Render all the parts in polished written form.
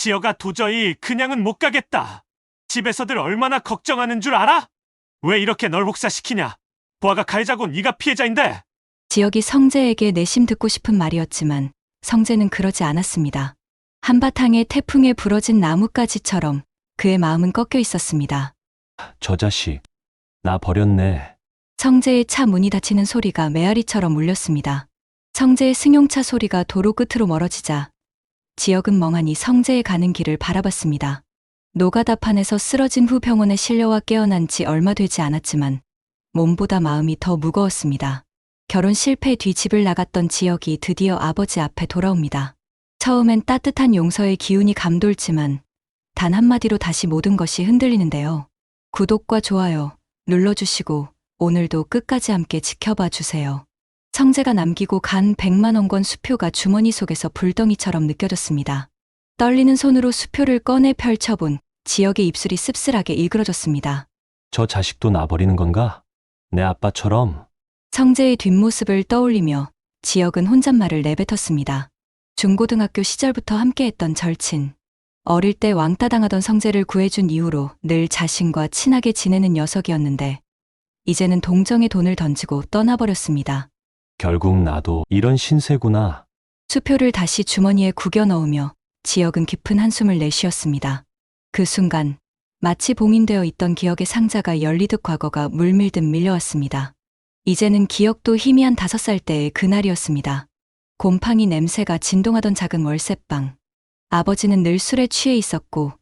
지여가 도저히 그냥은 못 가겠다. 집에서들 얼마나 걱정하는 줄 알아? 왜 이렇게 널 혹사시키냐? 보아가 가해자고 네가 피해자인데. 지혁이 성재에게 내심 듣고 싶은 말이었지만 성재는 그러지 않았습니다. 한바탕의 태풍에 부러진 나뭇가지처럼 그의 마음은 꺾여 있었습니다. 저 자식, 나 버렸네. 성재의 차 문이 닫히는 소리가 메아리처럼 울렸습니다. 성재의 승용차 소리가 도로 끝으로 멀어지자 지혁은 멍하니 성재의 가는 길을 바라봤습니다. 노가다판에서 쓰러진 후 병원에 실려와 깨어난 지 얼마 되지 않았지만 몸보다 마음이 더 무거웠습니다. 결혼 실패 뒤 집을 나갔던 지혁이 드디어 아버지 앞에 돌아옵니다. 처음엔 따뜻한 용서의 기운이 감돌지만 단 한마디로 다시 모든 것이 흔들리는데요. 구독과 좋아요 눌러주시고 오늘도 끝까지 함께 지켜봐 주세요. 성재가 남기고 간 100만 원권 수표가 주머니 속에서 불덩이처럼 느껴졌습니다. 떨리는 손으로 수표를 꺼내 펼쳐본 지혁의 입술이 씁쓸하게 일그러졌습니다. 저 자식도 나 버리는 건가? 내 아빠처럼. 성재의 뒷모습을 떠올리며 지혁은 혼잣말을 내뱉었습니다. 중고등학교 시절부터 함께했던 절친. 어릴 때 왕따 당하던 성재를 구해준 이후로 늘 자신과 친하게 지내는 녀석이었는데 이제는 동정의 돈을 던지고 떠나버렸습니다. 결국 나도 이런 신세구나. 수표를 다시 주머니에 구겨 넣으며 지혁은 깊은 한숨을 내쉬었습니다. 그 순간 마치 봉인되어 있던 기억의 상자가 열리듯 과거가 물밀듯 밀려왔습니다. 이제는 기억도 희미한 5살 때의 그날이었습니다. 곰팡이 냄새가 진동하던 작은 월세방. 아버지는 늘 술에 취해 있었고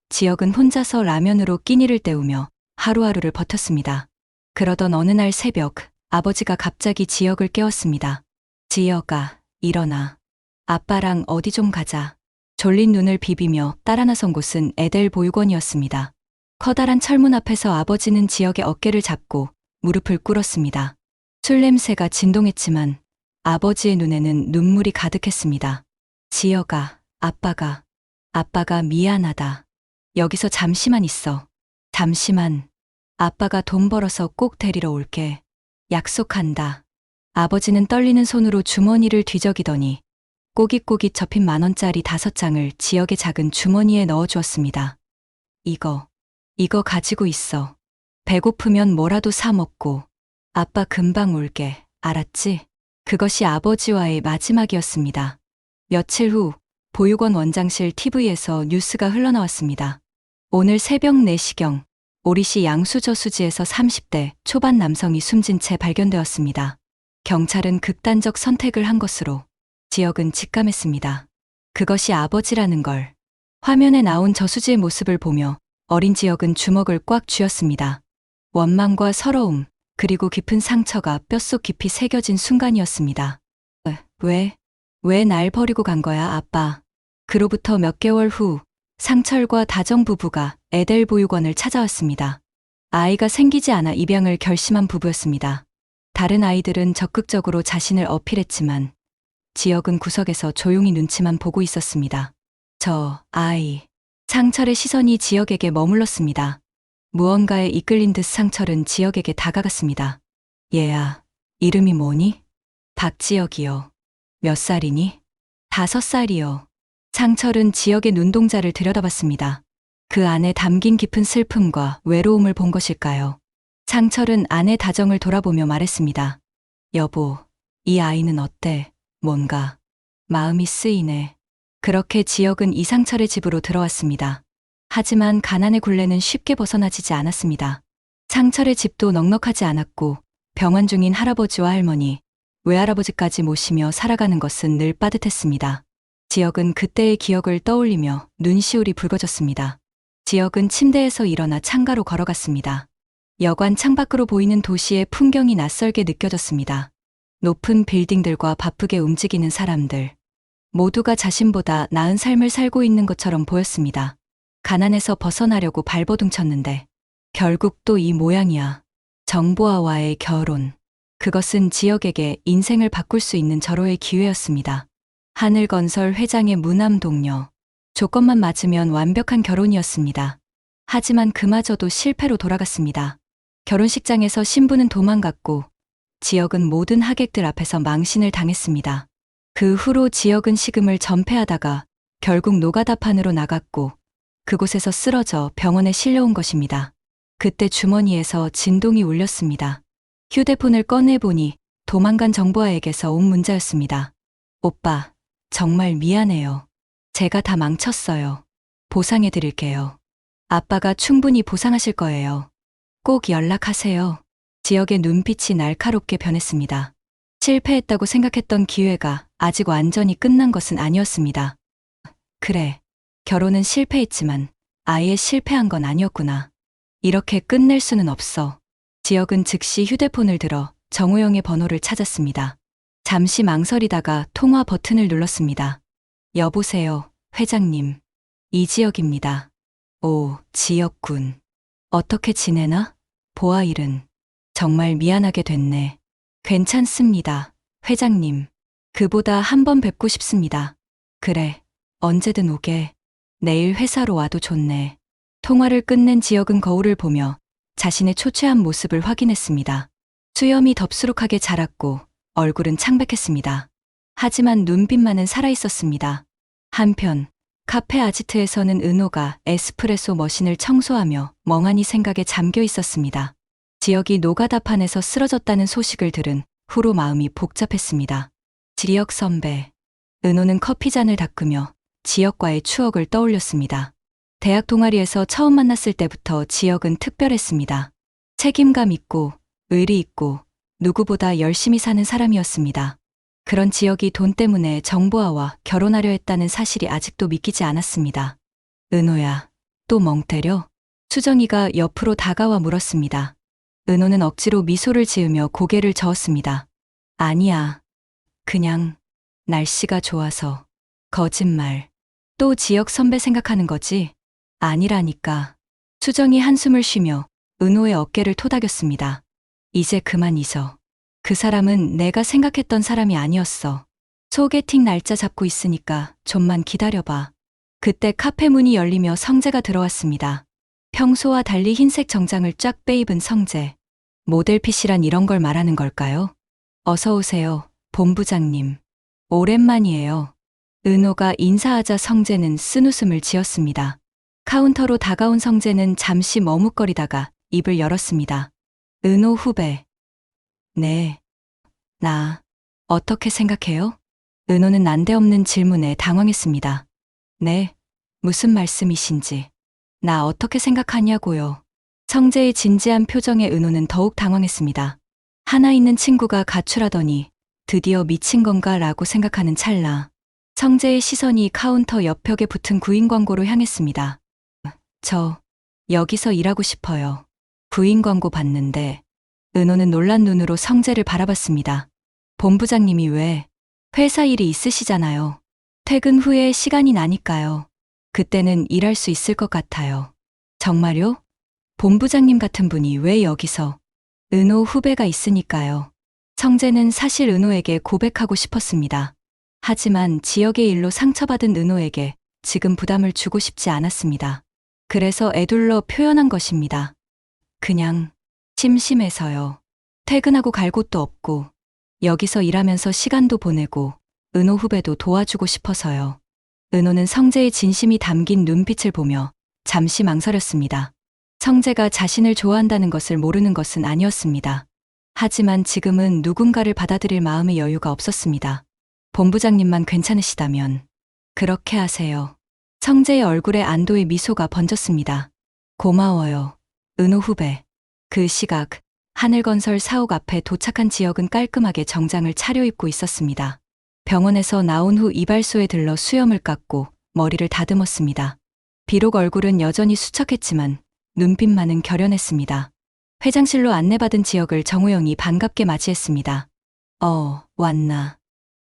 지혁은 혼자서 라면으로 끼니를 때우며 하루하루를 버텼습니다. 그러던 어느 날 새벽 아버지가 갑자기 지혁을 깨웠습니다. 지혁아, 일어나. 아빠랑 어디 좀 가자. 졸린 눈을 비비며 따라 나선 곳은 에델 보육원이었습니다. 커다란 철문 앞에서 아버지는 지혁의 어깨를 잡고 무릎을 꿇었습니다. 술 냄새가 진동했지만 아버지의 눈에는 눈물이 가득했습니다. 지혁아, 아빠가 미안하다. 여기서 잠시만 있어. 잠시만. 아빠가 돈 벌어서 꼭 데리러 올게. 약속한다. 아버지는 떨리는 손으로 주머니를 뒤적이더니 꼬깃꼬깃 접힌 10,000원짜리 5장을 지혁의 작은 주머니에 넣어주었습니다. 이거 가지고 있어. 배고프면 뭐라도 사 먹고. 아빠 금방 올게. 알았지? 그것이 아버지와의 마지막이었습니다. 며칠 후 보육원 원장실 TV에서 뉴스가 흘러나왔습니다. 오늘 새벽 4시경 오리시 양수저수지에서 30대 초반 남성이 숨진 채 발견되었습니다. 경찰은 극단적 선택을 한 것으로 지혁은 직감했습니다. 그것이 아버지라는 걸. 화면에 나온 저수지의 모습을 보며 어린 지혁은 주먹을 꽉 쥐었습니다. 원망과 서러움, 그리고 깊은 상처가 뼛속 깊이 새겨진 순간이었습니다. 왜 날 버리고 간 거야, 아빠? 그로부터 몇 개월 후 상철과 다정 부부가 에델 보육원을 찾아왔습니다. 아이가 생기지 않아 입양을 결심한 부부였습니다. 다른 아이들은 적극적으로 자신을 어필했지만 지혁은 구석에서 조용히 눈치만 보고 있었습니다. 저 아이. 상철의 시선이 지혁에게 머물렀습니다. 무언가에 이끌린 듯 상철은 지혁에게 다가갔습니다. 얘야, 이름이 뭐니? 박지혁이요. 몇 살이니? 5살이요. 상철은 지혁의 눈동자를 들여다봤습니다. 그 안에 담긴 깊은 슬픔과 외로움을 본 것일까요? 상철은 아내 다정을 돌아보며 말했습니다. 여보, 이 아이는 어때? 뭔가 마음이 쓰이네. 그렇게 지혁은 이상철의 집으로 들어왔습니다. 하지만 가난의 굴레는 쉽게 벗어나지지 않았습니다. 상철의 집도 넉넉하지 않았고 병원 중인 할아버지와 할머니, 외할아버지까지 모시며 살아가는 것은 늘 빠듯했습니다. 지혁은 그때의 기억을 떠올리며 눈시울이 붉어졌습니다. 지혁은 침대에서 일어나 창가로 걸어갔습니다. 여관 창밖으로 보이는 도시의 풍경이 낯설게 느껴졌습니다. 높은 빌딩들과 바쁘게 움직이는 사람들. 모두가 자신보다 나은 삶을 살고 있는 것처럼 보였습니다. 가난에서 벗어나려고 발버둥 쳤는데 결국 또 이 모양이야. 정보아와의 결혼. 그것은 지혁에게 인생을 바꿀 수 있는 절호의 기회였습니다. 하늘건설 회장의 무남 동료. 조건만 맞으면 완벽한 결혼이었습니다. 하지만 그마저도 실패로 돌아갔습니다. 결혼식장에서 신부는 도망갔고 지혁은 모든 하객들 앞에서 망신을 당했습니다. 그 후로 지혁은 식음을 전폐하다가 결국 노가다판으로 나갔고 그곳에서 쓰러져 병원에 실려온 것입니다. 그때 주머니에서 진동이 울렸습니다. 휴대폰을 꺼내보니 도망간 정보아에게서 온 문자였습니다. 오빠, 정말 미안해요. 제가 다 망쳤어요. 보상해드릴게요. 아빠가 충분히 보상하실 거예요. 꼭 연락하세요. 지역의 눈빛이 날카롭게 변했습니다. 실패했다고 생각했던 기회가 아직 완전히 끝난 것은 아니었습니다. 그래, 결혼은 실패했지만 아예 실패한 건 아니었구나. 이렇게 끝낼 수는 없어. 지역은 즉시 휴대폰을 들어 정우영의 번호를 찾았습니다. 잠시 망설이다가 통화 버튼을 눌렀습니다. 여보세요, 회장님. 이지역입니다. 오, 지역군. 어떻게 지내나? 보아 일은. 정말 미안하게 됐네. 괜찮습니다, 회장님. 그보다 한 번 뵙고 싶습니다. 그래, 언제든 오게. 내일 회사로 와도 좋네. 통화를 끝낸 지역은 거울을 보며 자신의 초췌한 모습을 확인했습니다. 수염이 덥수룩하게 자랐고 얼굴은 창백했습니다. 하지만 눈빛만은 살아있었습니다. 한편 카페 아지트에서는 은호가 에스프레소 머신을 청소하며 멍하니 생각에 잠겨 있었습니다. 지역이 노가다판에서 쓰러졌다는 소식을 들은 후로 마음이 복잡했습니다. 지역 선배. 은호는 커피잔을 닦으며 지역과의 추억을 떠올렸습니다. 대학 동아리에서 처음 만났을 때부터 지역은 특별했습니다. 책임감 있고 의리 있고 누구보다 열심히 사는 사람이었습니다. 그런 지역이 돈 때문에 정보아와 결혼하려 했다는 사실이 아직도 믿기지 않았습니다. 은호야, 또 멍 때려? 수정이가 옆으로 다가와 물었습니다. 은호는 억지로 미소를 지으며 고개를 저었습니다. 아니야. 그냥 날씨가 좋아서. 거짓말. 또 지역 선배 생각하는 거지? 아니라니까. 수정이 한숨을 쉬며 은호의 어깨를 토닥였습니다. 이제 그만 잊어. 그 사람은 내가 생각했던 사람이 아니었어. 소개팅 날짜 잡고 있으니까 좀만 기다려봐. 그때 카페 문이 열리며 성재가 들어왔습니다. 평소와 달리 흰색 정장을 쫙 빼입은 성재. 모델핏이란 이런 걸 말하는 걸까요? 어서 오세요, 본부장님. 오랜만이에요. 은호가 인사하자 성재는 쓴웃음을 지었습니다. 카운터로 다가온 성재는 잠시 머뭇거리다가 입을 열었습니다. 은호 후배. 네. 나. 어떻게 생각해요? 은호는 난데없는 질문에 당황했습니다. 네. 무슨 말씀이신지. 나 어떻게 생각하냐고요. 성재의 진지한 표정에 은호는 더욱 당황했습니다. 하나 있는 친구가 가출하더니 드디어 미친 건가 라고 생각하는 찰나. 성재의 시선이 카운터 옆 벽에 붙은 구인 광고로 향했습니다. 저 여기서 일하고 싶어요. 구인 광고 봤는데. 은호는 놀란 눈으로 성재를 바라봤습니다. 본부장님이 왜? 회사 일이 있으시잖아요. 퇴근 후에 시간이 나니까요. 그때는 일할 수 있을 것 같아요. 정말요? 본부장님 같은 분이 왜 여기서? 은호 후배가 있으니까요. 성재는 사실 은호에게 고백하고 싶었습니다. 하지만 지역의 일로 상처받은 은호에게 지금 부담을 주고 싶지 않았습니다. 그래서 애둘러 표현한 것입니다. 그냥 심심해서요. 퇴근하고 갈 곳도 없고 여기서 일하면서 시간도 보내고 은호 후배도 도와주고 싶어서요. 은호는 성재의 진심이 담긴 눈빛을 보며 잠시 망설였습니다. 성재가 자신을 좋아한다는 것을 모르는 것은 아니었습니다. 하지만 지금은 누군가를 받아들일 마음의 여유가 없었습니다. 본부장님만 괜찮으시다면 그렇게 하세요. 성재의 얼굴에 안도의 미소가 번졌습니다. 고마워요, 은호 후배. 그 시각 하늘건설 사옥 앞에 도착한 지역은 깔끔하게 정장을 차려입고 있었습니다. 병원에서 나온 후 이발소에 들러 수염을 깎고 머리를 다듬었습니다. 비록 얼굴은 여전히 수척했지만 눈빛만은 결연했습니다. 회장실로 안내받은 지역을 정우영이 반갑게 맞이했습니다. 왔나.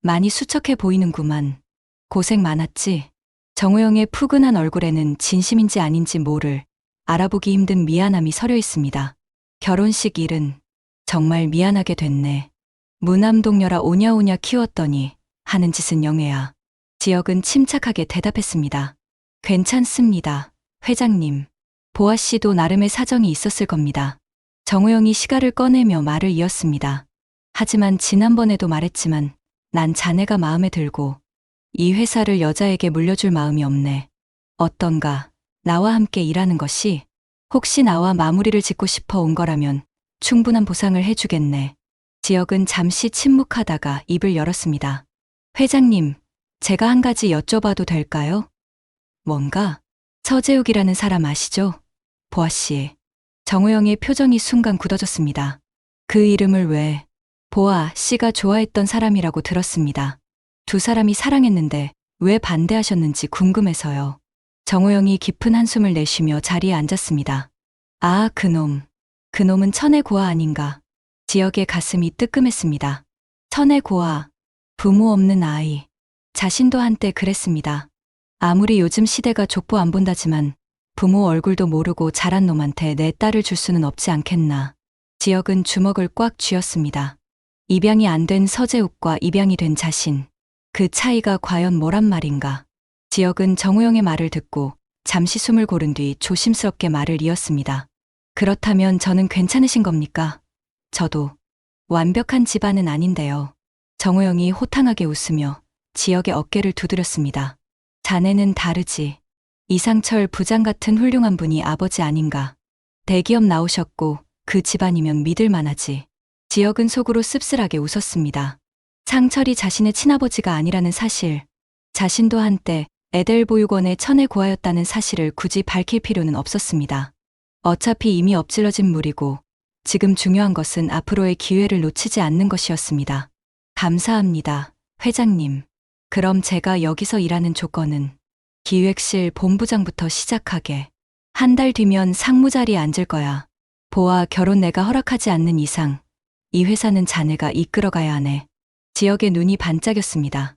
많이 수척해 보이는구만. 고생 많았지? 정우영의 푸근한 얼굴에는 진심인지 아닌지 모를 알아보기 힘든 미안함이 서려 있습니다. 결혼식 일은 정말 미안하게 됐네. 무남동녀라 오냐오냐 키웠더니 하는 짓은 영애야. 지역은 침착하게 대답했습니다. 괜찮습니다, 회장님. 보아 씨도 나름의 사정이 있었을 겁니다. 정우영이 시가를 꺼내며 말을 이었습니다. 하지만 지난번에도 말했지만 난 자네가 마음에 들고 이 회사를 여자에게 물려줄 마음이 없네. 어떤가? 나와 함께 일하는 것이 혹시 나와 마무리를 짓고 싶어 온 거라면 충분한 보상을 해주겠네. 지혁은 잠시 침묵하다가 입을 열었습니다. 회장님, 제가 한 가지 여쭤봐도 될까요? 뭔가? 서재욱이라는 사람 아시죠? 보아 씨. 정우영의 표정이 순간 굳어졌습니다. 그 이름을 왜? 보아 씨가 좋아했던 사람이라고 들었습니다. 두 사람이 사랑했는데 왜 반대하셨는지 궁금해서요. 정우영이 깊은 한숨을 내쉬며 자리에 앉았습니다. 아, 그놈. 그놈은 천의 고아 아닌가. 지혁의 가슴이 뜨끔했습니다. 천의 고아. 부모 없는 아이. 자신도 한때 그랬습니다. 아무리 요즘 시대가 족보 안 본다지만 부모 얼굴도 모르고 자란 놈한테 내 딸을 줄 수는 없지 않겠나. 지혁은 주먹을 꽉 쥐었습니다. 입양이 안 된 서재욱과 입양이 된 자신. 그 차이가 과연 뭐란 말인가. 지혁은 정우영의 말을 듣고 잠시 숨을 고른 뒤 조심스럽게 말을 이었습니다. 그렇다면 저는 괜찮으신 겁니까? 저도 완벽한 집안은 아닌데요. 정우영이 호탕하게 웃으며 지혁의 어깨를 두드렸습니다. 자네는 다르지. 이상철 부장 같은 훌륭한 분이 아버지 아닌가. 대기업 나오셨고 그 집안이면 믿을 만하지. 지혁은 속으로 씁쓸하게 웃었습니다. 상철이 자신의 친아버지가 아니라는 사실, 자신도 한때 에델 보육원의 천의 고아였다는 사실을 굳이 밝힐 필요는 없었습니다. 어차피 이미 엎질러진 물이고 지금 중요한 것은 앞으로의 기회를 놓치지 않는 것이었습니다. 감사합니다, 회장님. 그럼 제가 여기서 일하는 조건은 기획실 본부장부터 시작하게. 한 달 뒤면 상무 자리에 앉을 거야. 보아 결혼 내가 허락하지 않는 이상 이 회사는 자네가 이끌어가야 하네. 지혁의 눈이 반짝였습니다.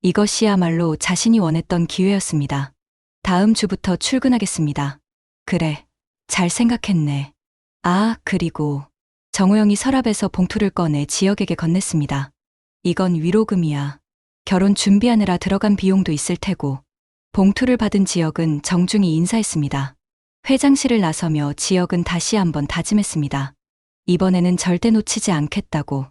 이것이야말로 자신이 원했던 기회였습니다. 다음 주부터 출근하겠습니다. 그래, 잘 생각했네. 아, 그리고 정우영이 서랍에서 봉투를 꺼내 지혁에게 건넸습니다. 이건 위로금이야. 결혼 준비하느라 들어간 비용도 있을 테고. 봉투를 받은 지혁은 정중히 인사했습니다. 회장실을 나서며 지혁은 다시 한번 다짐했습니다. 이번에는 절대 놓치지 않겠다고.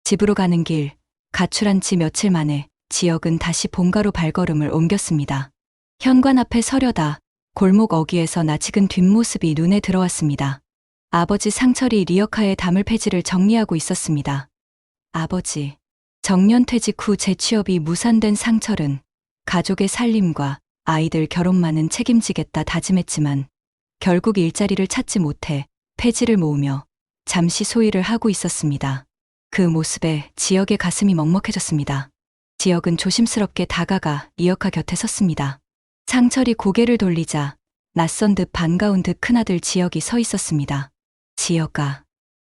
집으로 가는 길, 가출한 지 며칠 만에 지혁은 다시 본가로 발걸음을 옮겼습니다. 현관 앞에 서려다 골목 어귀에서 낯익은 뒷모습이 눈에 들어왔습니다. 아버지 상철이 리어카의 다물 폐지를 정리하고 있었습니다. 아버지. 정년 퇴직 후 재취업이 무산된 상철은 가족의 살림과 아이들 결혼만은 책임지겠다 다짐했지만 결국 일자리를 찾지 못해 폐지를 모으며 잠시 소일을 하고 있었습니다. 그 모습에 지혁의 가슴이 먹먹해졌습니다. 지혁은 조심스럽게 다가가 리어카 곁에 섰습니다. 상철이 고개를 돌리자 낯선 듯 반가운 듯 큰아들 지혁이 서 있었습니다. 지혁아,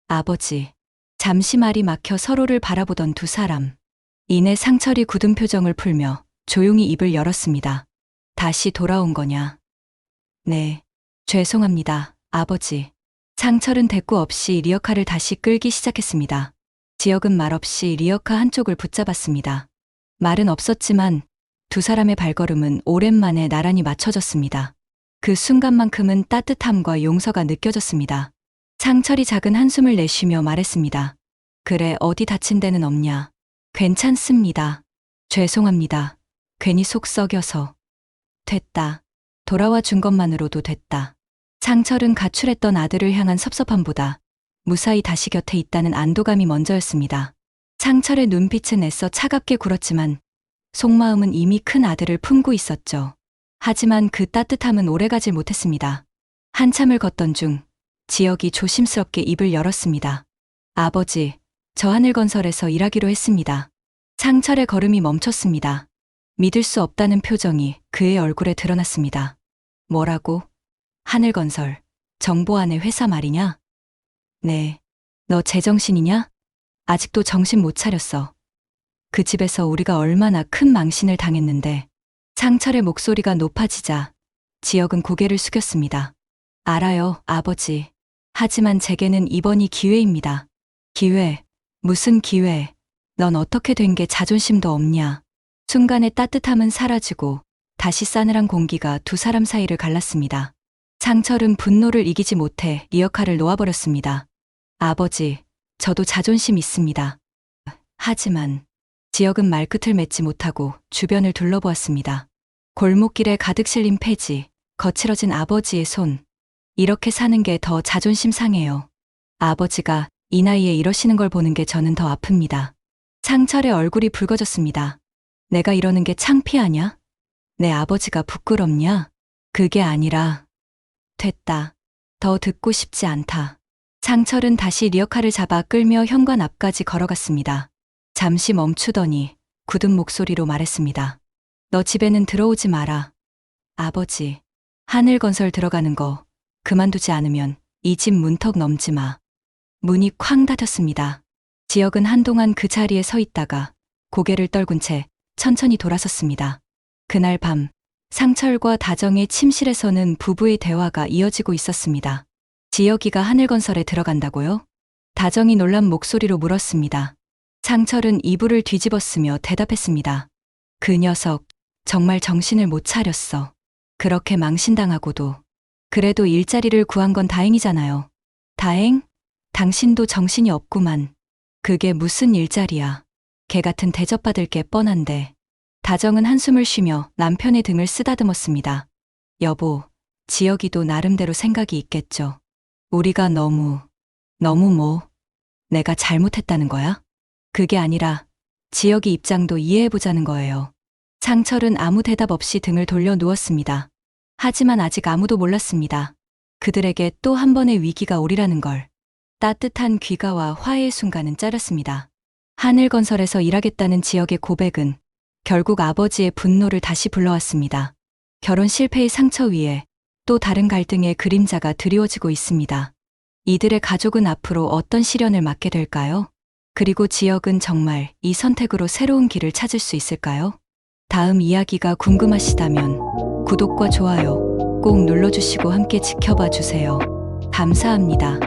아버지. 잠시 말이 막혀 서로를 바라보던 두 사람. 이내 상철이 굳은 표정을 풀며 조용히 입을 열었습니다. 다시 돌아온 거냐? 네. 죄송합니다, 아버지. 상철은 대꾸 없이 리어카를 다시 끌기 시작했습니다. 지혁은 말없이 리어카 한쪽을 붙잡았습니다. 말은 없었지만 두 사람의 발걸음은 오랜만에 나란히 맞춰졌습니다. 그 순간만큼은 따뜻함과 용서가 느껴졌습니다. 상철이 작은 한숨을 내쉬며 말했습니다. 그래, 어디 다친 데는 없냐? 괜찮습니다. 죄송합니다. 괜히 속 썩여서. 됐다. 돌아와 준 것만으로도 됐다. 상철은 가출했던 아들을 향한 섭섭함보다 무사히 다시 곁에 있다는 안도감이 먼저였습니다. 상철의 눈빛은 애써 차갑게 굴었지만 속마음은 이미 큰 아들을 품고 있었죠. 하지만 그 따뜻함은 오래가질 못했습니다. 한참을 걷던 중 지혁이 조심스럽게 입을 열었습니다. 아버지, 저 하늘건설에서 일하기로 했습니다. 상철의 걸음이 멈췄습니다. 믿을 수 없다는 표정이 그의 얼굴에 드러났습니다. 뭐라고? 하늘건설, 정보안의 회사 말이냐? 네. 너 제정신이냐? 아직도 정신 못 차렸어. 그 집에서 우리가 얼마나 큰 망신을 당했는데. 상철의 목소리가 높아지자 지혁은 고개를 숙였습니다. 알아요, 아버지. 하지만 제게는 이번이 기회입니다. 기회? 무슨 기회? 넌 어떻게 된 게 자존심도 없냐? 순간의 따뜻함은 사라지고 다시 싸늘한 공기가 두 사람 사이를 갈랐습니다. 상철은 분노를 이기지 못해 리어카를 놓아버렸습니다. 아버지, 저도 자존심 있습니다. 하지만 지역은 말끝을 맺지 못하고 주변을 둘러보았습니다. 골목길에 가득 실린 폐지, 거칠어진 아버지의 손. 이렇게 사는 게 더 자존심 상해요. 아버지가 이 나이에 이러시는 걸 보는 게 저는 더 아픕니다. 상철의 얼굴이 붉어졌습니다. 내가 이러는 게 창피하냐? 내 아버지가 부끄럽냐? 그게 아니라 됐다. 더 듣고 싶지 않다. 상철은 다시 리어카를 잡아 끌며 현관 앞까지 걸어갔습니다. 잠시 멈추더니 굳은 목소리로 말했습니다. 너 집에는 들어오지 마라. 아버지, 하늘건설 들어가는 거 그만두지 않으면 이 집 문턱 넘지 마. 문이 쾅 닫혔습니다. 지역은 한동안 그 자리에 서 있다가 고개를 떨군 채 천천히 돌아섰습니다. 그날 밤 상철과 다정의 침실에서는 부부의 대화가 이어지고 있었습니다. 지혁이가 하늘건설에 들어간다고요? 다정이 놀란 목소리로 물었습니다. 상철은 이불을 뒤집었으며 대답했습니다. 그 녀석 정말 정신을 못 차렸어. 그렇게 망신당하고도. 그래도 일자리를 구한 건 다행이잖아요. 다행? 당신도 정신이 없구만. 그게 무슨 일자리야. 개 같은 대접받을 게 뻔한데. 다정은 한숨을 쉬며 남편의 등을 쓰다듬었습니다. 여보, 지혁이도 나름대로 생각이 있겠죠. 우리가 너무 뭐, 내가 잘못했다는 거야? 그게 아니라 지혁이 입장도 이해해보자는 거예요. 상철은 아무 대답 없이 등을 돌려 누웠습니다. 하지만 아직 아무도 몰랐습니다. 그들에게 또 한 번의 위기가 오리라는 걸. 따뜻한 귀가와 화해의 순간은 짜렸습니다. 하늘건설에서 일하겠다는 지역의 고백은 결국 아버지의 분노를 다시 불러왔습니다. 결혼 실패의 상처 위에 또 다른 갈등의 그림자가 드리워지고 있습니다. 이들의 가족은 앞으로 어떤 시련을 맞게 될까요? 그리고 지역은 정말 이 선택으로 새로운 길을 찾을 수 있을까요? 다음 이야기가 궁금하시다면 구독과 좋아요 꼭 눌러주시고 함께 지켜봐 주세요. 감사합니다.